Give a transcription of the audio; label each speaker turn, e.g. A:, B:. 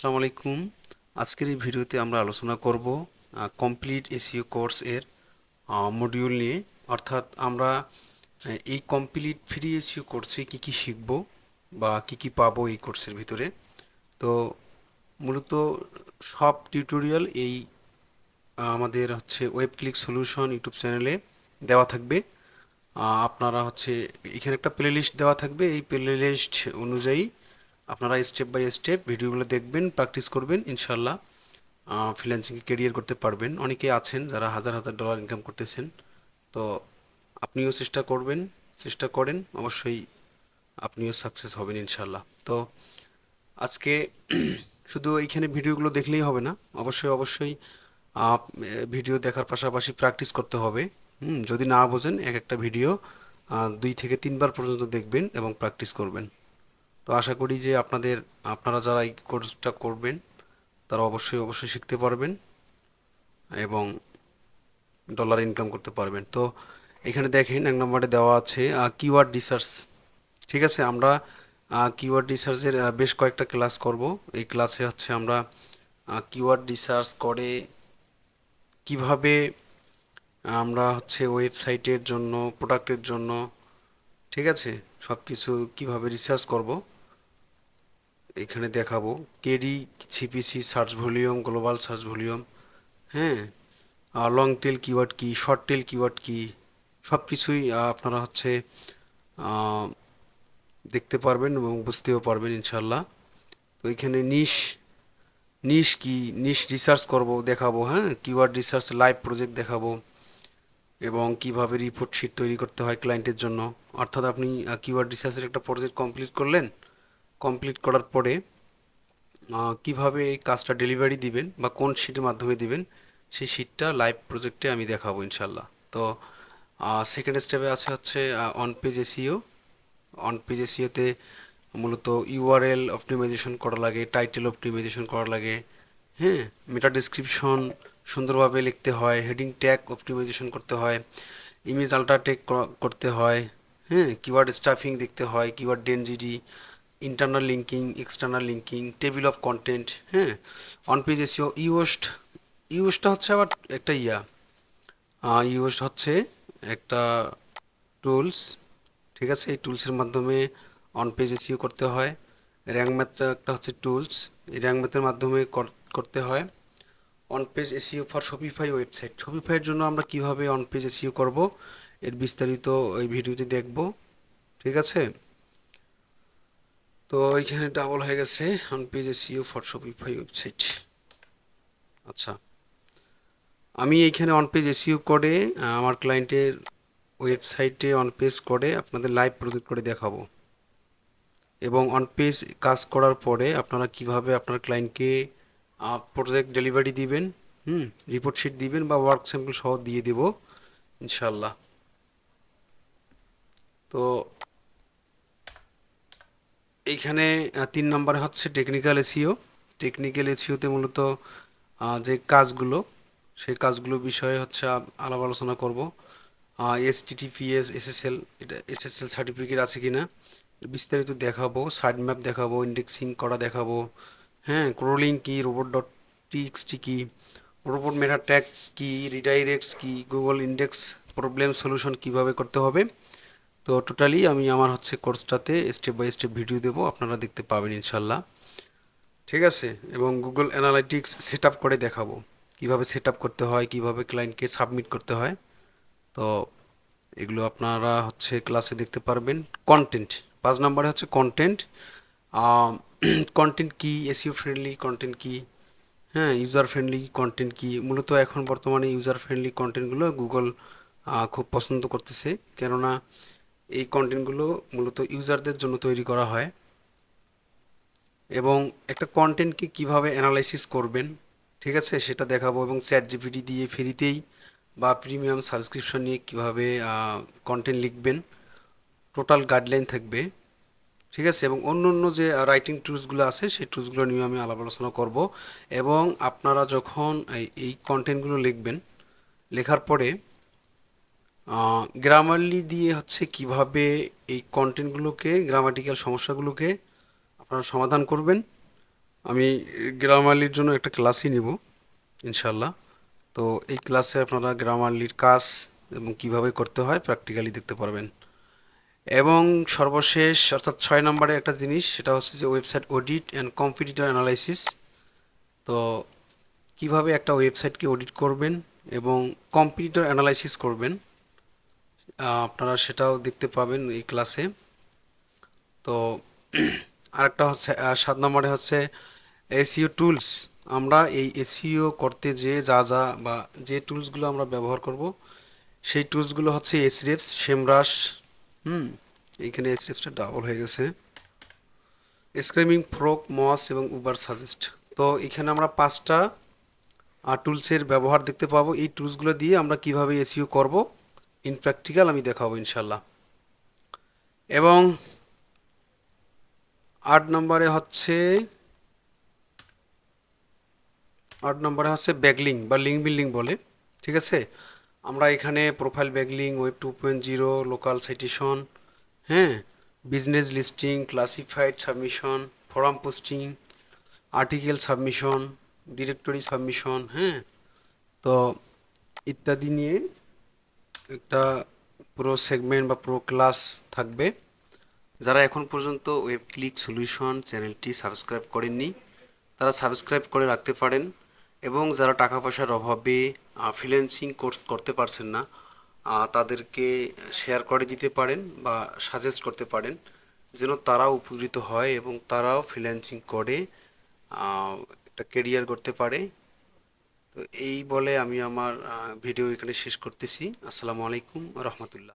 A: আসসালামু আলাইকুম। আজকের এই ভিডিওতে আমরা আলোচনা করব কমপ্লিট এসইও কোর্স এর মডিউল নিয়ে। অর্থাৎ আমরা এই কমপ্লিট ফ্রি এসইও কোর্সে কি কি শিখব বা কি কি পাবো এই কোর্সের ভিতরে। তো মূলত সব টিউটোরিয়াল এই আমাদের ওয়েব ক্লিক সলিউশন ইউটিউব চ্যানেলে দেওয়া থাকবে। আপনারা এখানে একটা প্লেলিস্ট দেওয়া থাকবে, এই প্লেলিস্ট অনুযায়ী আপনারা স্টেপ বাই স্টেপ ভিডিওগুলো দেখবেন, প্র্যাকটিস করবেন, ইনশাল্লাহ ফ্রিল্যান্সিং ক্যারিয়ার করতে পারবেন। অনেকে আছেন যারা হাজার হাজার ডলার ইনকাম করতেছেন। তো আপনিও চেষ্টা করেন, অবশ্যই আপনিও সাকসেস হবেন ইনশাল্লাহ। তো আজকে শুধু এইখানে ভিডিওগুলো দেখলেই হবে না, অবশ্যই ভিডিও দেখার পাশাপাশি প্র্যাকটিস করতে হবে। যদি না বোঝেন এক একটা ভিডিও 2 থেকে 3 বার পর্যন্ত দেখবেন এবং প্র্যাকটিস করবেন। তো আশা করি যে আপনারা যারা এই কোর্সটা করবেন তারা অবশ্যই শিখতে পারবেন এবং ডলার ইনকাম করতে পারবেন। তো এখানে দেখেন 1 নম্বরে দেওয়া আছে কিওয়ার্ড রিসার্চ। ঠিক আছে, আমরা কিওয়ার্ড রিসার্চের বেশ কয়েকটা ক্লাস করব। এই ক্লাসে আমরা কিওয়ার্ড রিসার্চ করে কিভাবে আমরা ওয়েবসাইটের জন্য, প্রোডাক্টের জন্য, ঠিক আছে, সব কিছু কীভাবে রিসার্চ করব এখানে দেখাবো। KD, CPC, search volume, global search volume, হ্যাঁ, লং টেল কিওয়ার্ড কি, শর্ট টেল কিওয়ার্ড কি, সব কিছুই আপনারা আহ, দেখতে পারবেন এবং বুঝতেও পারবেন ইনশাল্লাহ। তো এখানে নিশ কি, নিশ রিসার্চ করব, দেখাবো। হ্যাঁ, কিওয়ার্ড রিসার্চ লাইভ প্রজেক্ট দেখাবো এবং কিভাবে রিপোর্ট শিট তৈরি করতে হয় ক্লায়েন্টের জন্য। অর্থাৎ আপনি কিওয়ার্ড রিসার্চের একটা প্রজেক্ট কমপ্লিট করলেন, কমপ্লিট করার পরে কিভাবে এই কাজটা ডেলিভারি দিবেন বা কোন শিটের মাধ্যমে দিবেন সেই শিটটা লাইভ প্রজেক্টে আমি দেখাবো ইনশাল্লাহ। তো সেকেন্ড স্টেপে on page SEO. On page এসইওতে মূলত ইউআরএল অপটিমাইজেশন করা লাগে, টাইটেল অপটিমাইজেশন করা লাগে, হ্যাঁ, মেটা ডেসক্রিপশন সুন্দরভাবে লিখতে হয়, হেডিং ট্যাগ অপটিমাইজেশন করতে হয়, ইমেজ আল্টারটেক করতে হয়, হ্যাঁ, কিওয়ার্ড স্টাফিং দেখতে হয়, keyword density, internal linking, external linking, table of content, হ্যাঁ। অন পেজ এসইও ইউএসটা আবার একটা ইউএস একটা টুলস। ঠিক আছে, এই টুলসের মাধ্যমে অন পেজ এসইও করতে হয়। র্যাঙ্ক ম্যাথটা একটা টুলস, এই র্যাঙ্ক ম্যাথের মাধ্যমে করতে হয়। On page SEO for Shopify website, শপিফাইয়ের জন্য আমরা কিভাবে অন পেজ এসইও করব এর বিস্তারিত এই ভিডিওতে দেখব। ঠিক আছে, তো এইখানে ডাবল হয়ে গেছে, on page SEO for Shopify website. আচ্ছা, আমি এইখানে অন পেজ এসইও করে আমার ক্লায়েন্টের ওয়েবসাইটে অন পেজ করে আপনাদের লাইভ প্রজেক্ট করে দেখাবো এবং অন পেজ কাজ করার পরে আপনারা কিভাবে আপনার ক্লায়েন্টকে প্রজেক্ট ডেলিভারি দিবেন, রিপোর্ট শিট দিবেন বা ওয়ার্ক স্যাম্পল সহ দিয়ে দেব ইনশাল্লাহ। তো এইখানে 3 নম্বরে টেকনিক্যাল এসইও। টেকনিক্যাল এসইওতে মূলত যে কাজগুলো, সেই কাজগুলো বিষয়ে আলাপ আলোচনা করব। এসটিটিপিএস, এসএসএল, এটা এসএসএল সার্টিফিকেট আছে কিনা বিস্তারিত দেখাবো, সাইড ম্যাপ দেখাবো, ইন্ডেক্সিং করা দেখাবো, হ্যাঁ, ক্রোলিং কি, রোবট ডট টিএক্সটি কি, রোবট মেটা ট্যাগস কি, রিডাইরেক্টস কি, গুগল ইন্ডেক্স প্রবলেম সলিউশন কিভাবে করতে হবে। তো টোটালি আমি আমার কোর্সটাতে স্টেপ বাই স্টেপ ভিডিও দেবো, আপনারা দেখতে পাবেন ইনশাল্লাহ। ঠিক আছে, এবং গুগল অ্যানালাইটিক্স সেট আপ করে দেখাবো কিভাবে সেট আপ করতে হয়, কিভাবে ক্লায়েন্টকে সাবমিট করতে হয়। তো এগুলো আপনারা ক্লাসে দেখতে পারবেন। কন্টেন্ট, 5 নম্বরে কন্টেন্ট। কন্টেন্ট কি, এসইও ফ্রেন্ডলি কন্টেন্ট কি, হ্যাঁ, ইউজার ফ্রেন্ডলি কন্টেন্ট কি। মূলত এখন বর্তমানে ইউজার ফ্রেন্ডলি কন্টেন্টগুলো গুগল খুব পছন্দ করতেছে, কেননা এই কন্টেন্টগুলো মূলত ইউজারদের জন্য তৈরি করা হয়। এবং একটা কন্টেন্টকে কিভাবে অ্যানালাইসিস করবেন, ঠিক আছে, সেটা দেখাবো। এবং চ্যাট জিপিটি দিয়ে ফ্রিতেই বা প্রিমিয়াম সাবস্ক্রিপশন নিয়ে কিভাবে কন্টেন্ট লিখবেন, টোটাল গাইডলাইন থাকবে। ঠিক আছে, এবং অন্য অন্য যে রাইটিং টুলসগুলো আছে সেই টুলসগুলো নিয়ে আমি আলাপ আলোচনা করব। এবং আপনারা যখন এই কন্টেন্টগুলো লিখবেন, লেখার পরে গ্রামারলি দিয়ে কিভাবে এই কন্টেন্টগুলোকে, গ্রামাটিক্যাল সমস্যাগুলোকে আপনারা সমাধান করবেন, আমি গ্রামারলির জন্য একটা ক্লাসই নিব ইনশাল্লাহ। তো এই ক্লাসে আপনারা গ্রামারলির কাজ এবং কিভাবে করতে হয় প্র্যাকটিক্যালি দেখতে পারবেন। এবং সর্বশেষ অর্থাৎ 6 নম্বরে একটা জিনিস, সেটা হচ্ছে যে website audit and competitor analysis. তো কিভাবে একটা ওয়েবসাইটকে অডিট করবেন এবং কম্পিটিটর অ্যানালাইসিস করবেন, আপনারা সেটাও দেখতে পাবেন এই ক্লাসে। তো আরেকটা হচ্ছে 7 নম্বরে হচ্ছে এসইও টুলস। আমরা এই এসইও করতে যে যা যা বা যে টুলসগুলো আমরা ব্যবহার করব, সেই টুলসগুলো হচ্ছে এসরেপস, সেমরাশ, হুম, এইখানে এসরেপসটা ডাবল হয়ে গেছে, স্ক্রিমিং ফ্রগ, মস এবং উবার সাজেস্ট। তো এখানে আমরা 5টা টুলসের ব্যবহার দেখতে পাবো। এই টুলসগুলো দিয়ে আমরা কিভাবে এসইও করব ইন প্র্যাকটিক্যাল আমি দেখাবো ইনশাল্লাহ। এবং 8 নম্বরে হচ্ছে 8 নম্বরে হচ্ছে ব্যাকলিং বা লিঙ্ক বিল্ডিং বলে, ঠিক আছে। আমরা এখানে profile backlink, web 2.0, local citation, হ্যাঁ, business listing, classified submission, forum posting, article submission, directory submission, হ্যাঁ, তো ইত্যাদি নিয়ে একটা পুরো সেগমেন্ট বা পুরো ক্লাস থাকবে। যারা এখন পর্যন্ত ওয়েব ক্লিক সলিউশন চ্যানেলটি সাবস্ক্রাইব করেননি, তারা সাবস্ক্রাইব করে রাখতে পারেন। এবং যারা টাকা পয়সার অভাবে ফ্রিল্যান্সিং কোর্স করতে পারছেন না, তাদেরকে শেয়ার করে দিতে পারেন বা সাজেস্ট করতে পারেন, যেন তারাও উপকৃত হয় এবং তারাও ফ্রিল্যান্সিং করে একটা কেরিয়ার করতে পারে। তো এই বলে আমি আমার ভিডিও এখানে শেষ করতেছি। আসসালামু আলাইকুম রহমতুল্লাহ।